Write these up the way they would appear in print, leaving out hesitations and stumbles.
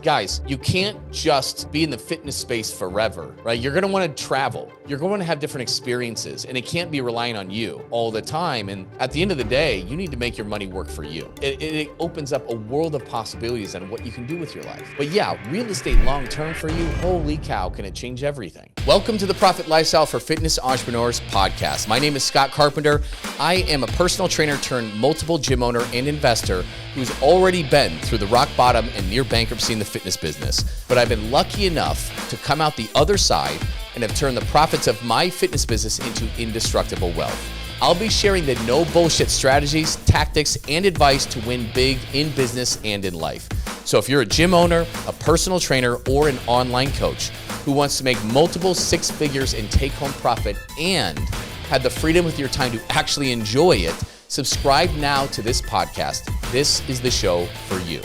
Guys, you can't just be in the fitness space forever, right? You're going to want to travel. You're going to have different experiences, and it can't be relying on you all the time. And at the end of the day, you need to make your money work for you. It opens up a world of possibilities on what you can do with your life. But yeah, real estate long-term for you, holy cow, can it change everything? Welcome to the Profit Lifestyle for Fitness Entrepreneurs podcast. My name is Scott Carpenter. I am a personal trainer turned multiple gym owner and investor who's already been through the rock bottom and near bankruptcy in the fitness business. But I've been lucky enough to come out the other side and have turned the profits of my fitness business into indestructible wealth. I'll be sharing the no bullshit strategies, tactics, and advice to win big in business and in life. So if you're a gym owner, a personal trainer, or an online coach who wants to make multiple six figures in take-home profit and have the freedom with your time to actually enjoy it, subscribe now to this podcast. This is the show for you.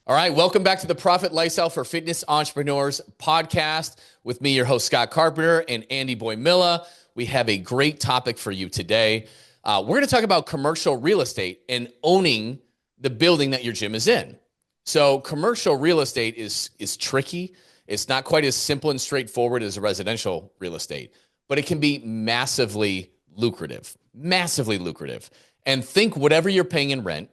All right, welcome back to the Profit Lifestyle for Fitness Entrepreneurs podcast with me, your host, Scott Carpenter, and Andy Boimila. We have a great topic for you today. We're going to talk about commercial real estate and owning the building that your gym is in. So commercial real estate is tricky. It's not quite as simple and straightforward as a residential real estate, but it can be massively lucrative. And think whatever you're paying in rent.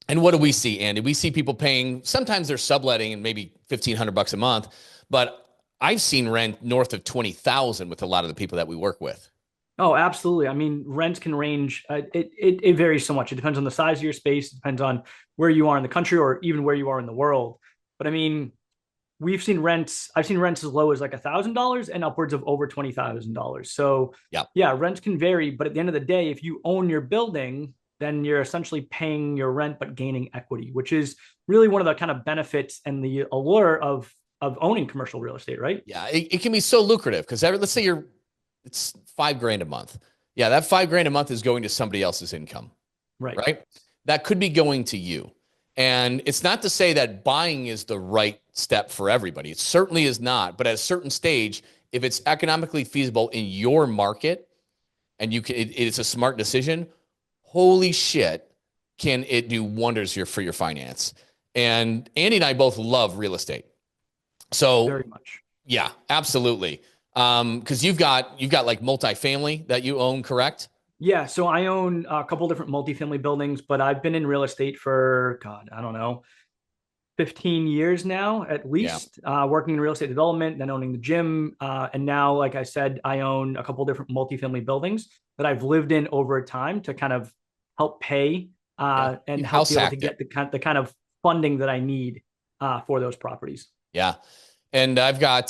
And what do we see, Andy? We see people paying, sometimes they're subletting and maybe $1,500 a month, but I've seen rent north of $20,000 with a lot of the people that we work with. Oh, absolutely. I mean, rents can range. It varies so much. It depends on the size of your space. It depends on where you are in the country or even where you are in the world. But I mean, I've seen rents as low as like $1,000 and upwards of over $20,000. So yeah, rents can vary. But at the end of the day, if you own your building, then you're essentially paying your rent, but gaining equity, which is really one of the kind of benefits and the allure of owning commercial real estate, right? Yeah, it can be so lucrative because let's say it's $5,000 a month. Yeah, that $5,000 a month is going to somebody else's income, right? That could be going to you. And it's not to say that buying is the right step for everybody. It certainly is not. But at a certain stage, if it's economically feasible in your market and it's a smart decision, holy shit, can it do wonders here for your finance? And Andy and I both love real estate. So very much. Yeah, absolutely. Because you've got like multifamily that you own, correct? Yeah. So I own a couple different multifamily buildings, but I've been in real estate for, God, I don't know, 15 years now, at least, working in real estate development, then owning the gym. And now, like I said, I own a couple different multifamily buildings that I've lived in over time to kind of help pay and help be able to get the kind of funding that I need for those properties. Yeah. And I've got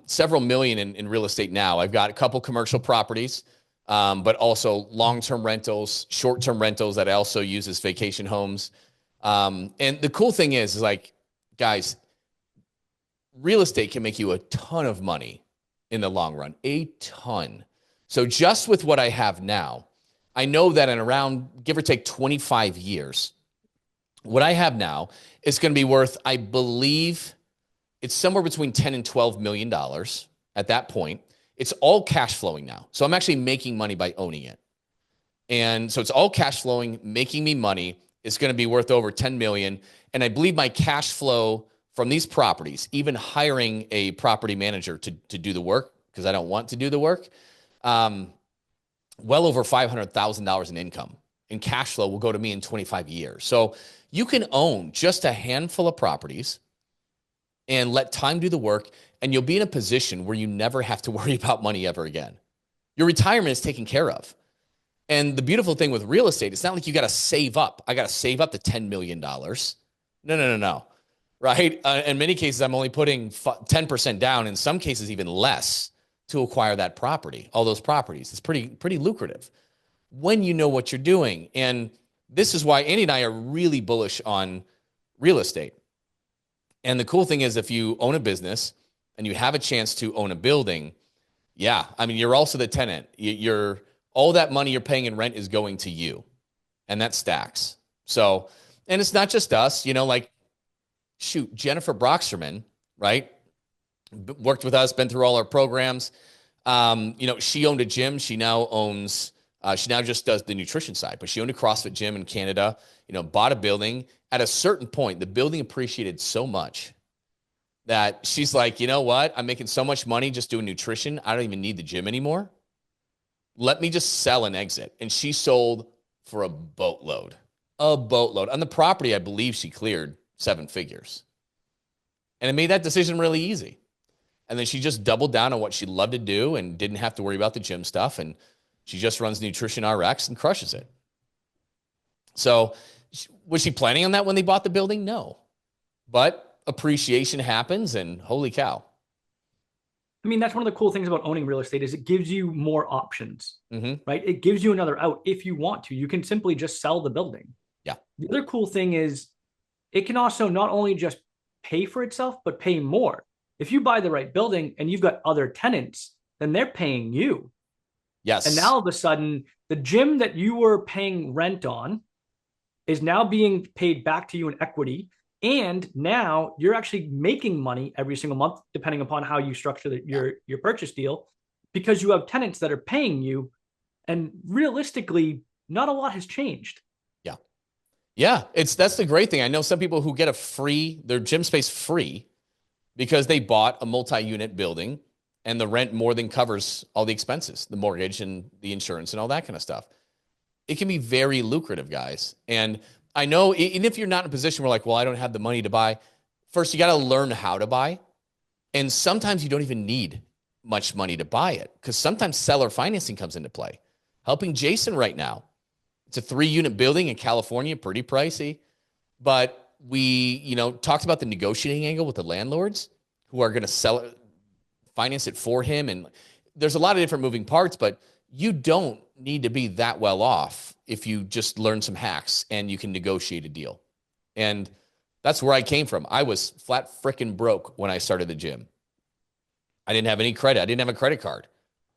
several million in real estate now. I've got a couple commercial properties, but also long-term rentals, short-term rentals that I also use as vacation homes. And the cool thing is like, guys, real estate can make you a ton of money in the long run, a ton. So just with what I have now, I know that in around, give or take 25 years, what I have now is going to be worth, I believe it's somewhere between 10 and $12 million at that point. It's all cash flowing now. So I'm actually making money by owning it. And so it's all cash flowing, making me money. It's going to be worth over 10 million. And I believe my cash flow from these properties, even hiring a property manager to do the work, because I don't want to do the work, well over $500,000 in income and cash flow will go to me in 25 years. So you can own just a handful of properties and let time do the work, and you'll be in a position where you never have to worry about money ever again. Your retirement is taken care of. And the beautiful thing with real estate, it's not like you got to save up. I got to save up to $10 million. No. Right? In many cases, I'm only putting 10% down, in some cases even less, to acquire that property, all those properties. It's pretty lucrative when you know what you're doing. And this is why Andy and I are really bullish on real estate. And the cool thing is, if you own a business and you have a chance to own a building, yeah, I mean, you're also the tenant. You're all that money you're paying in rent is going to you, and that stacks. So, and it's not just us, like, shoot, Jennifer Broxterman, right? Worked with us, been through all our programs. She owned a gym. She now owns She now just does the nutrition side, but she owned a CrossFit gym in Canada, bought a building. At a certain point, the building appreciated so much that she's like, you know what? I'm making so much money just doing nutrition. I don't even need the gym anymore. Let me just sell and exit. And she sold for a boatload. A boatload. On the property, I believe she cleared 7 figures. And it made that decision really easy. And then she just doubled down on what she loved to do and didn't have to worry about the gym stuff. And she just runs Nutrition RX and crushes it. So was she planning on that when they bought the building? No. But appreciation happens, and holy cow. I mean, that's one of the cool things about owning real estate is it gives you more options, right? It gives you another out if you want to. You can simply just sell the building. Yeah. The other cool thing is it can also not only just pay for itself, but pay more. If you buy the right building and you've got other tenants, then they're paying you. Yes. And now all of a sudden, the gym that you were paying rent on is now being paid back to you in equity. And now you're actually making money every single month, depending upon how you structure your purchase deal, because you have tenants that are paying you. And realistically, not a lot has changed. Yeah. Yeah. That's the great thing. I know some people who get their gym space free because they bought a multi-unit building and the rent more than covers all the expenses, the mortgage and the insurance and all that kind of stuff. It can be very lucrative, guys. And I know, even if you're not in a position where like, well, I don't have the money to buy, first you got to learn how to buy. And sometimes you don't even need much money to buy it because sometimes seller financing comes into play. Helping Jason right now. It's a 3-unit building in California, pretty pricey. But we, talked about the negotiating angle with the landlords who are going to finance it for him. And there's a lot of different moving parts, but you don't need to be that well off if you just learn some hacks and you can negotiate a deal. And that's where I came from. I was flat frickin' broke when I started the gym. I didn't have any credit. I didn't have a credit card.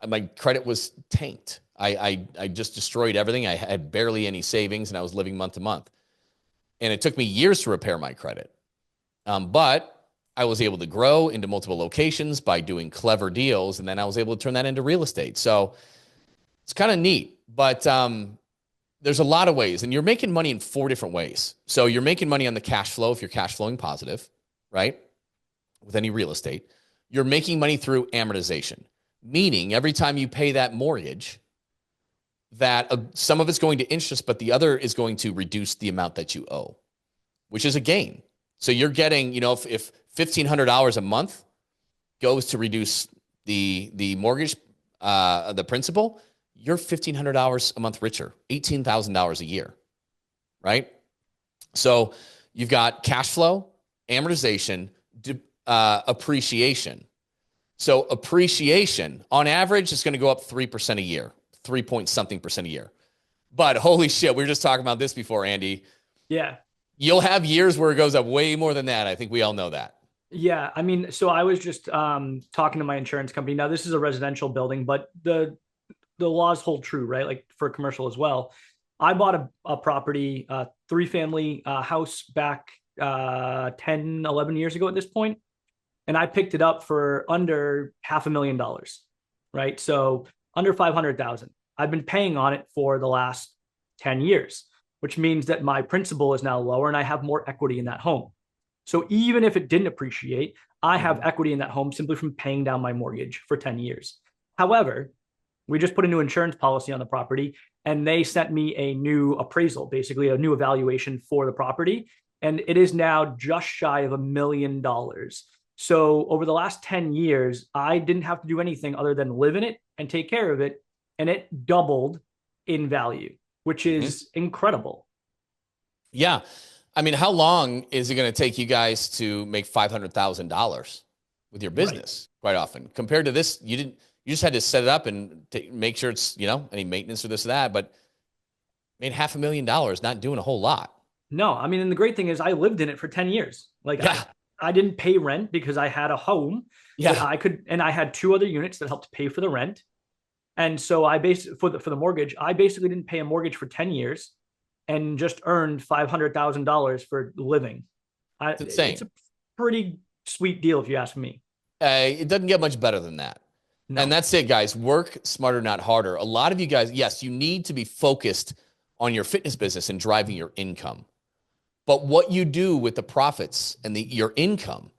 My credit was tanked. I just destroyed everything. I had barely any savings and I was living month to month. And it took me years to repair my credit. But I was able to grow into multiple locations by doing clever deals. And then I was able to turn that into real estate. So it's kind of neat, but there's a lot of ways, and you're making money in 4 different ways. So you're making money on the cash flow if you're cash flowing positive, right? With any real estate. You're making money through amortization, meaning every time you pay that mortgage, that some of it's going to interest, but the other is going to reduce the amount that you owe, which is a gain. So you're getting, if $1,500 a month goes to reduce the mortgage, the principal, you're $1,500 a month richer, $18,000 a year, right? So you've got cash flow, amortization, appreciation. So appreciation, on average, is going to go up 3% a year, 3 point something percent a year. But holy shit, we were just talking about this before, Andy. Yeah. You'll have years where it goes up way more than that. I think we all know that. Yeah. I mean, so I was just talking to my insurance company. Now, this is a residential building, but the laws hold true, right? Like for commercial as well. I bought a property, 3-family house back 10, 11 years ago at this point. And I picked it up for under $500,000, right? So under 500,000. I've been paying on it for the last 10 years, which means that my principal is now lower and I have more equity in that home. So even if it didn't appreciate, I have equity in that home simply from paying down my mortgage for 10 years. However, we just put a new insurance policy on the property and they sent me a new appraisal, basically a new evaluation for the property. And it is now just shy of $1 million. So over the last 10 years, I didn't have to do anything other than live in it and take care of it. And it doubled in value, which is incredible. Yeah. I mean, how long is it going to take you guys to make $500,000 with your business? Right. Quite often compared to this, you just had to set it up and make sure it's, any maintenance or this or that, but made $500,000, not doing a whole lot. No, I mean, and the great thing is I lived in it for 10 years. Like I didn't pay rent because I had a home that I could, and I had 2 other units that helped pay for the rent. And so I basically, for the mortgage, I basically didn't pay a mortgage for 10 years and just earned $500,000 for living. It's insane. It's a pretty sweet deal if you ask me. It doesn't get much better than that. And No. that's it, guys. Work smarter, not harder. A lot of you guys, yes, you need to be focused on your fitness business and driving your income. But what you do with the profits and your income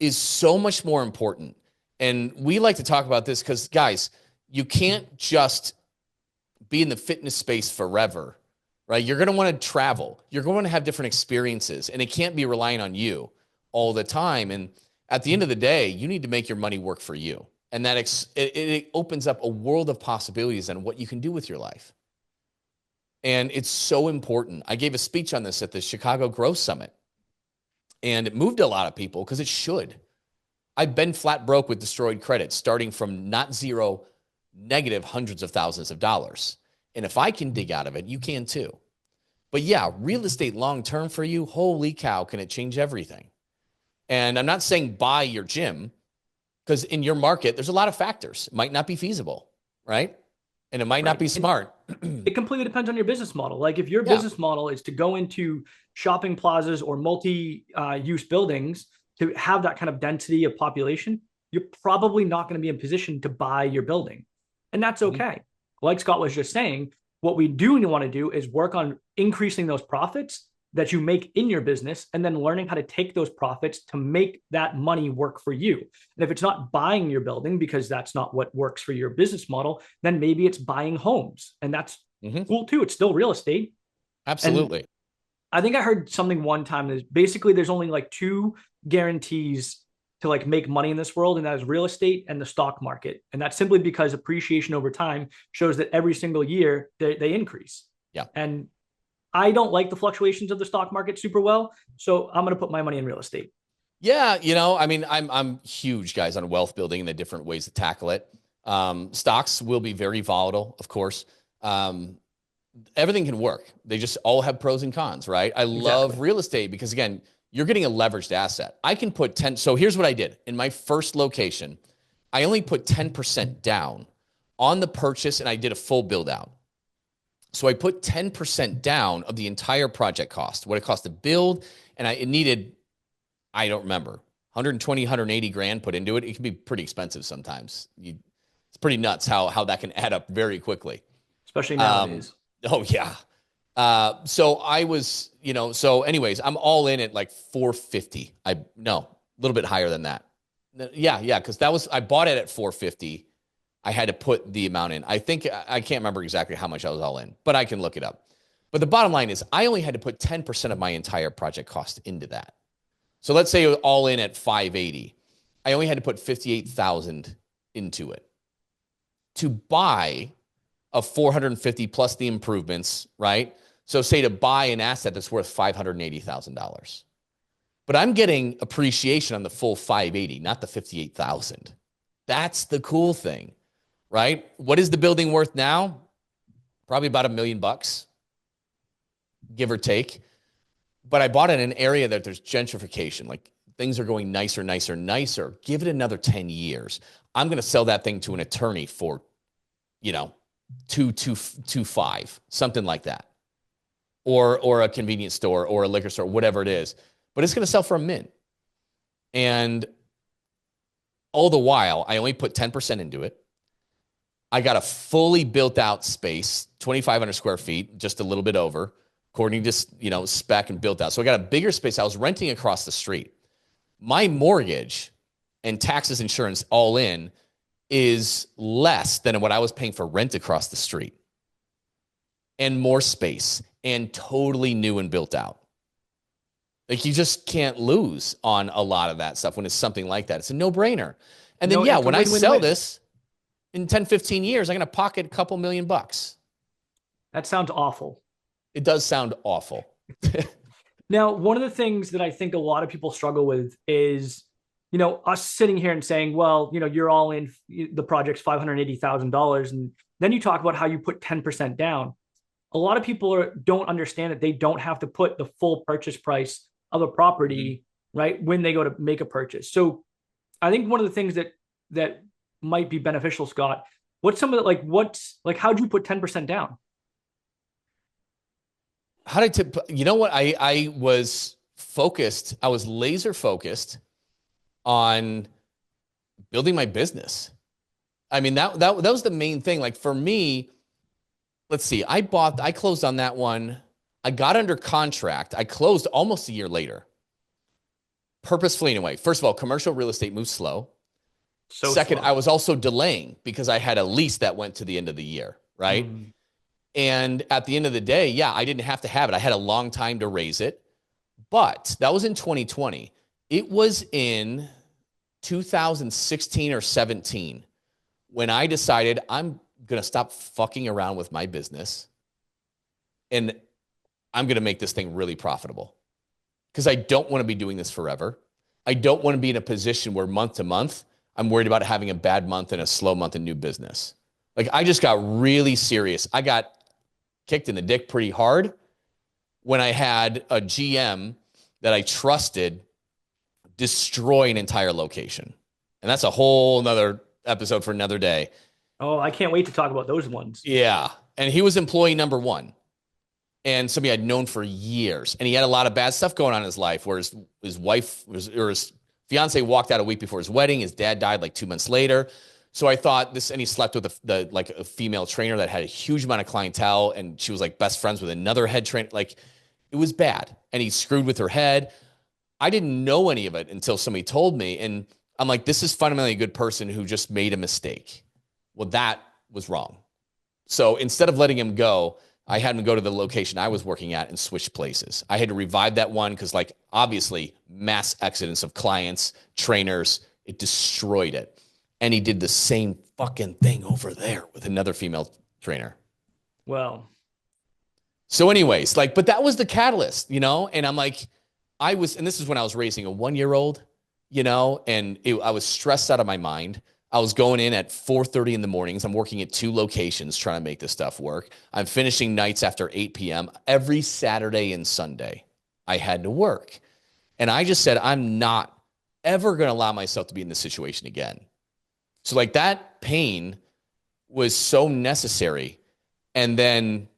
is so much more important. And we like to talk about this because, guys, you can't just be in the fitness space forever, right? You're going to want to travel. You're going to have different experiences, and it can't be relying on you all the time. And at the end of the day, you need to make your money work for you. And that it opens up a world of possibilities on what you can do with your life. And it's so important. I gave a speech on this at the Chicago Growth Summit, and it moved a lot of people because it should. I've been flat broke with destroyed credit, starting from not zero, negative hundreds of thousands of dollars. And if I can dig out of it, you can too. But yeah, real estate long-term for you, holy cow, can it change everything? And I'm not saying buy your gym, because in your market, there's a lot of factors. It might not be feasible, right? And it might not be smart. It completely depends on your business model. Like if your Yeah. business model is to go into shopping plazas or multi-use buildings to have that kind of density of population, you're probably not going to be in position to buy your building. And that's okay. Like Scott was just saying, what we do want to do is work on increasing those profits that you make in your business and then learning how to take those profits to make that money work for you. And if it's not buying your building because that's not what works for your business model, then maybe it's buying homes. And that's cool too. It's still real estate. Absolutely. And I think I heard something one time that basically there's only like two guarantees to like make money in this world, and that is real estate and the stock market. And that's simply because appreciation over time shows that every single year they increase. Yeah. And I don't like the fluctuations of the stock market super well, so I'm going to put my money in real estate. Yeah, I mean, I'm huge, guys, on wealth building and the different ways to tackle it. Stocks will be very volatile, of course. Everything can work. They just all have pros and cons, right? I love real estate because, again, you're getting a leveraged asset. I can put 10. So here's what I did. In my first location, I only put 10% down on the purchase, and I did a full build out. So I put 10% down of the entire project cost, what it cost to build. And it needed, I don't remember, 120, 180 grand put into it. It can be pretty expensive sometimes. It's pretty nuts how that can add up very quickly. Especially nowadays. Oh yeah. So I was, so anyways, I'm all in at like 450. No, a little bit higher than that. Yeah. Cause I bought it at 450. I had to put the amount in. I think I can't remember exactly how much I was all in, but I can look it up. But the bottom line is I only had to put 10% of my entire project cost into that. So let's say all in at 580. I only had to put 58,000 into it to buy a 450 plus the improvements, right? So say to buy an asset that's worth $580,000. But I'm getting appreciation on the full 580, not the 58,000. That's the cool thing, right? What is the building worth now? Probably about $1 million, give or take. But I bought it in an area that there's gentrification. Like things are going nicer. Give it another 10 years. I'm going to sell that thing to an attorney for, 2.25, something like that. Or a convenience store or a liquor store, whatever it is. But it's going to sell for $1 million. And all the while, I only put 10% into it. I got a fully built out space, 2,500 square feet, just a little bit over, according to, spec and built out. So I got a bigger space. I was renting across the street. My mortgage and taxes, insurance all in is less than what I was paying for rent across the street, and more space and totally new and built out. Like you just can't lose on a lot of that stuff when it's something like that. It's a no-brainer. And then, when I sell this in 10, 15 years, I'm going to pocket a couple $1 million. That sounds awful. It does sound awful. Now, one of the things that I think a lot of people struggle with is, us sitting here and saying, well, you're all in, the project's $580,000. And then you talk about how you put 10% down. A lot of people don't understand that they don't have to put the full purchase price of a property, right, when they go to make a purchase. So I think one of the things that might be beneficial, Scott, how'd you put 10% down? How did I was focused. I was laser focused on building my business. I mean, that was the main thing. Like for me, let's see, I closed on that one. I got under contract. I closed almost a year later, purposefully anyway. First of all, commercial real estate moves slow. So Second, I slow. was also delaying because I had a lease that went to the end of the year, right? Mm. And at the end of the day, yeah, I didn't have to have it. I had a long time to raise it, but that was in 2020. It was in 2016 or 17 when I decided I'm going to stop fucking around with my business and I'm going to make this thing really profitable because I don't want to be doing this forever. I don't want to be in a position where month to month, I'm worried about having a bad month and a slow month in new business. Like I just got really serious. I got kicked in the dick pretty hard when I had a GM that I trusted destroy an entire location. And that's a whole nother episode for another day. Oh, I can't wait to talk about those ones. Yeah. And he was employee number one and somebody I'd known for years. And he had a lot of bad stuff going on in his life where his wife or his fiance walked out a week before his wedding. His dad died like 2 months later. So I thought this, and he slept with like a female trainer that had a huge amount of clientele. And she was like best friends with another head trainer. Like it was bad. And he screwed with her head. I didn't know any of it until somebody told me. And I'm like, this is fundamentally a good person who just made a mistake. Well, that was wrong. So instead of letting him go, I had him go to the location I was working at and switch places. I had to revive that one because, like, obviously, mass exodus of clients, trainers, it destroyed it. And he did the same fucking thing over there with another female trainer. Well, So, anyways, like, but that was the catalyst, you know? And I'm like, and this is when I was raising a 1-year-old, you know, and I was stressed out of my mind. I was going in at 4:30 in the mornings. I'm working at 2 locations trying to make this stuff work. I'm finishing nights after 8 p.m. Every Saturday and Sunday. I had to work. And I just said, I'm not ever going to allow myself to be in this situation again. So like that pain was so necessary and then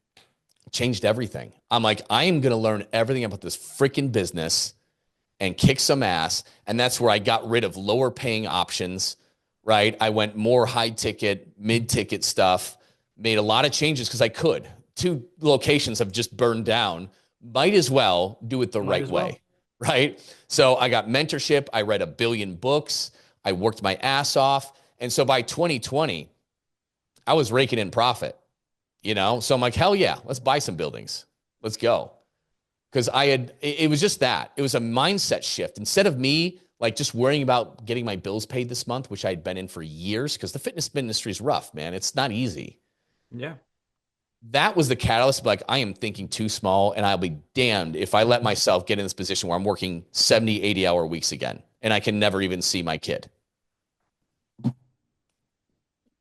changed everything. I'm like, I am going to learn everything about this freaking business and kick some ass. And that's where I got rid of lower paying options. Right. I went more high ticket, mid ticket stuff, made a lot of changes because I could. 2 locations have just burned down. Might as well do it the right way. Right. So I got mentorship. I read 1 billion books. I worked my ass off. And so by 2020, I was raking in profit, you know? So I'm like, hell yeah, let's buy some buildings. Let's go. Because it was just that. It was a mindset shift. Instead of me like just worrying about getting my bills paid this month, which I'd been in for years, because the fitness industry is rough, man. It's not easy. yeah. That was the catalyst. Like, I am thinking too small, and I'll be damned if I let myself get in this position where I'm working 70, 80-hour weeks again, and I can never even see my kid.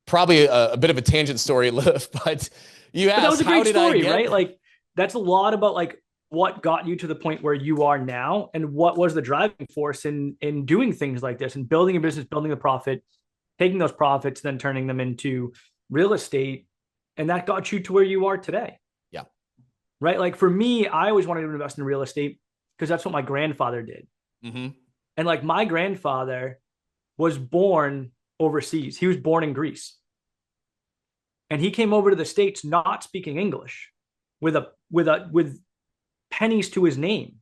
Probably a bit of a tangent story, Liv, but you asked, but that was a great story, right? There? Like, that's a lot about like what got you to the point where you are now and what was the driving force in doing things like this and building a business, building the profit, taking those profits, then turning them into real estate. And that got you to where you are today. Yeah. Right. Like for me, I always wanted to invest in real estate because that's what my grandfather did. Mm-hmm. And like my grandfather was born overseas. He was born in Greece. And he came over to the States not speaking English with pennies to his name.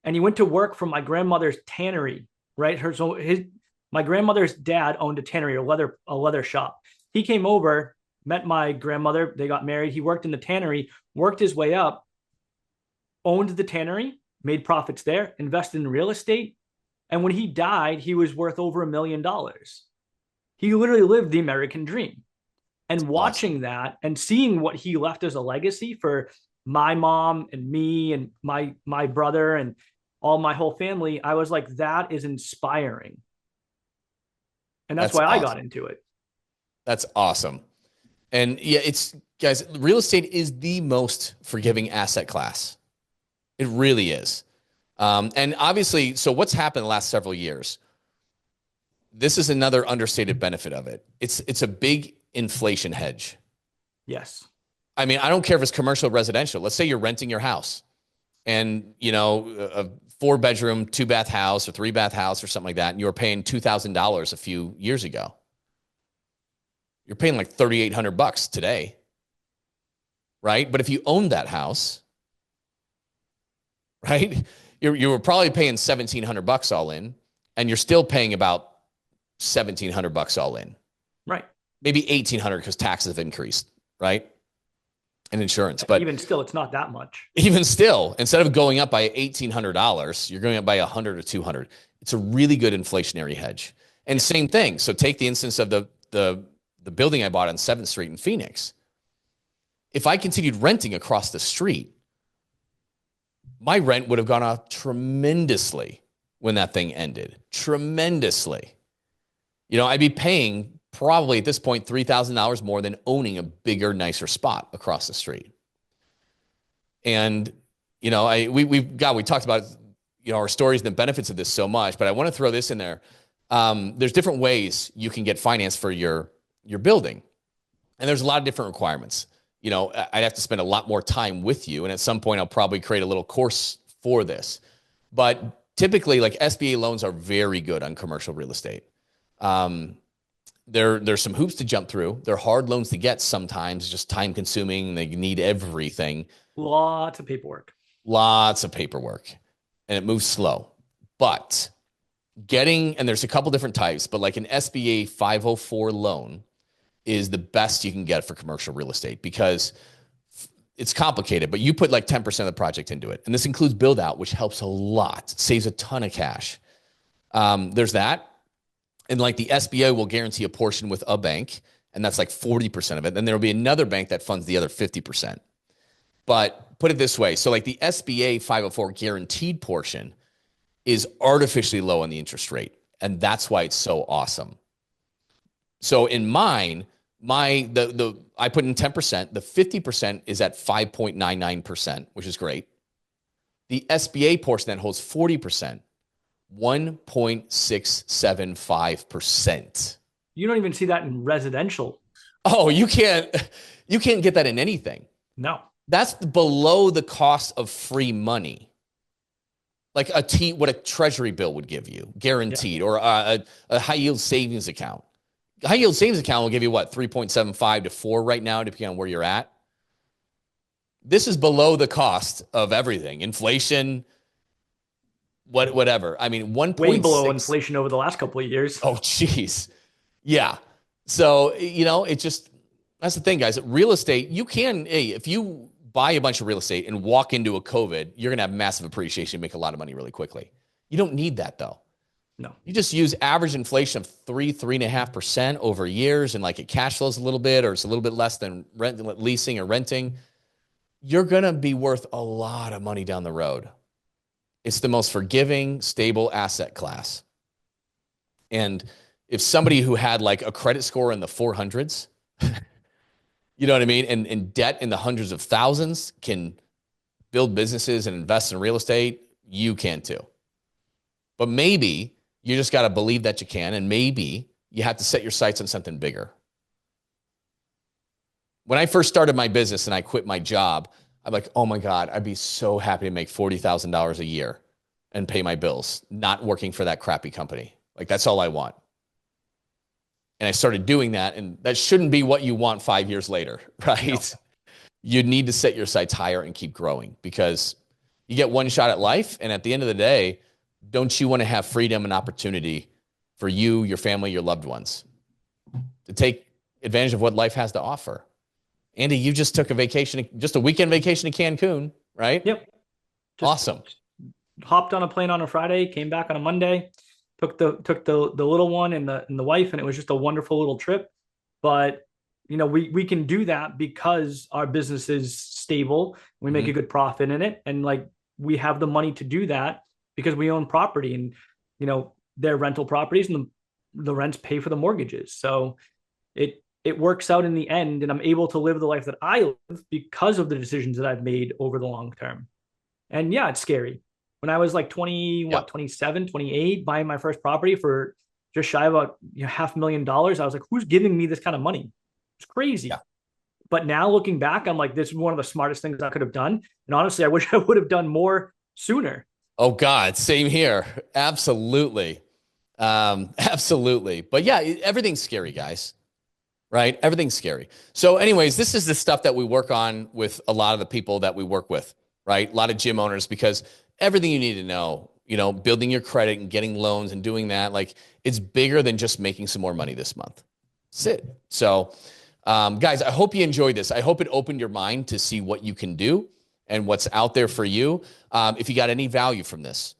And he went to work for my grandmother's tannery, right? My grandmother's dad owned a tannery, a leather shop. He came over, met my grandmother, they got married. He worked in the tannery, worked his way up, owned the tannery, made profits there, invested in real estate. And when he died, he was worth over $1 million. He literally lived the American dream. And watching that and seeing what he left as a legacy for my mom and me and my brother and all my whole family, I was like, that is inspiring. And that's why awesome. I got into it. That's awesome. And yeah, guys, real estate is the most forgiving asset class. It really is. And obviously, so what's happened the last several years? This is another understated benefit of it. It's a big inflation hedge. Yes. I mean, I don't care if it's commercial or residential. Let's say you're renting your house and, you know, a 4-bedroom, 2-bath house or 3-bath house or something like that, and you were paying $2,000 a few years ago. you're paying like $3,800 today, right? But if you owned that house, right, you were probably paying $1,700 all in, and you're still paying about $1,700 all in. Right. Maybe $1,800 because taxes have increased, right? And insurance. But even still, it's not that much. Even still, instead of going up by $1,800, you're going up by $100 or $200. It's a really good inflationary hedge. And same thing. So take the instance of the building I bought on 7th Street in Phoenix. If I continued renting across the street, my rent would have gone up tremendously when that thing ended. Tremendously. You know, I'd be paying probably at this point $3,000 more than owning a bigger, nicer spot across the street. And, you know, we talked about, you know, our stories and the benefits of this so much, but I want to throw this in there. There's different ways you can get finance for your building. And there's a lot of different requirements. You know, I'd have to spend a lot more time with you. And at some point I'll probably create a little course for this, but typically like SBA loans are very good on commercial real estate. There's some hoops to jump through. They're hard loans to get sometimes, just time consuming. They need everything. Lots of paperwork. And it moves slow. But and there's a couple different types, but like an SBA 504 loan is the best you can get for commercial real estate because it's complicated, but you put like 10% of the project into it. And this includes build out, which helps a lot, saves a ton of cash. There's that. And like the SBA will guarantee a portion with a bank, and that's like 40% of it. Then there'll be another bank that funds the other 50%. But put it this way. So like the SBA 504 guaranteed portion is artificially low on the interest rate. And that's why it's so awesome. So in mine, I put in 10%, the 50% is at 5.99%, which is great. The SBA portion that holds 40%, 1.675%. You don't even see that in residential. Oh, you can't get that in anything. No. That's below the cost of free money. Like what a treasury bill would give you, guaranteed, or a high yield savings account. A high yield savings account will give you what, 3.75 to 4 right now, depending on where you're at. This is below the cost of everything. Inflation, whatever. I mean, 1.6. Way below inflation over the last couple of years. Oh, geez. Yeah. So, you know, that's the thing, guys. Real estate, if you buy a bunch of real estate and walk into a COVID, you're going to have massive appreciation and make a lot of money really quickly. You don't need that though. No. You just use average inflation of 3.5% over years, and like it cash flows a little bit, or it's a little bit less than leasing or renting. You're going to be worth a lot of money down the road. It's the most forgiving, stable asset class. And if somebody who had like a credit score in the 400s, you know what I mean? And debt in the hundreds of thousands can build businesses and invest in real estate, you can too. But maybe you just got to believe that you can, and maybe you have to set your sights on something bigger. When I first started my business and I quit my job, I'm like, oh my God, I'd be so happy to make $40,000 a year and pay my bills, not working for that crappy company. Like, that's all I want. And I started doing that, and that shouldn't be what you want 5 years later, right? No. You need to set your sights higher and keep growing, because you get one shot at life. And at the end of the day, don't you want to have freedom and opportunity for you, your family, your loved ones, to take advantage of what life has to offer? Andy, you just took a weekend vacation to Cancun, right? Yep. Awesome. Hopped on a plane on a Friday, came back on a Monday, took the little one and the wife, and it was just a wonderful little trip. But you know, we can do that because our business is stable. We make a good profit in it, and like we have the money to do that because we own property, and you know, they're rental properties, and the rents pay for the mortgages. So it works out in the end, and I'm able to live the life that I live because of the decisions that I've made over the long term. And yeah, it's scary. When I was like 27, 28, buying my first property for just shy of $500,000, I was like, who's giving me this kind of money? It's crazy. Yeah. But now looking back, I'm like, this is one of the smartest things I could have done. And honestly, I wish I would have done more sooner. Oh God, same here. Absolutely. Absolutely. But yeah, everything's scary, guys. right? Everything's scary. So anyways, this is the stuff that we work on with a lot of the people that we work with, right? A lot of gym owners, because everything you need to know, building your credit and getting loans and doing that, like it's bigger than just making some more money this month. That's it. So guys, I hope you enjoyed this. I hope it opened your mind to see what you can do and what's out there for you. If you got any value from this,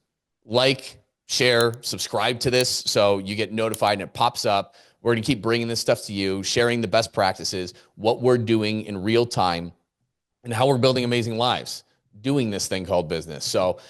like, share, subscribe to this so you get notified and it pops up. We're going to keep bringing this stuff to you, sharing the best practices, what we're doing in real time, and how we're building amazing lives doing this thing called business. So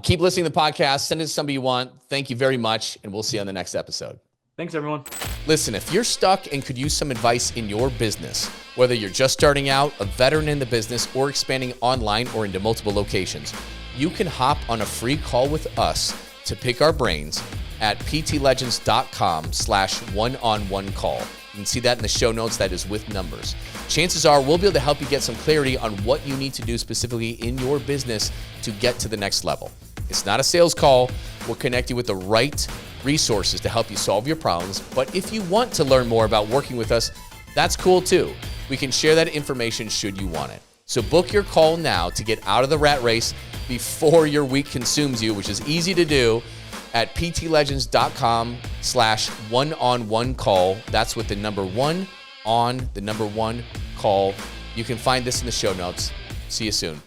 keep listening to the podcast. Send it to somebody you want. Thank you very much, and we'll see you on the next episode. Thanks, everyone. Listen, if you're stuck and could use some advice in your business, whether you're just starting out, a veteran in the business, or expanding online or into multiple locations, you can hop on a free call with us to pick our brains at ptlegends.com/one-on-one call. You can see that in the show notes. That is with numbers. Chances are we'll be able to help you get some clarity on what you need to do specifically in your business to get to the next level. It's not a sales call. We'll connect you with the right resources to help you solve your problems. But if you want to learn more about working with us, that's cool too. We can share that information should you want it. So book your call now to get out of the rat race before your week consumes you, which is easy to do at ptlegends.com/one-on-one call. That's with the number 1 on the number 1 call. You can find this in the show notes. See you soon.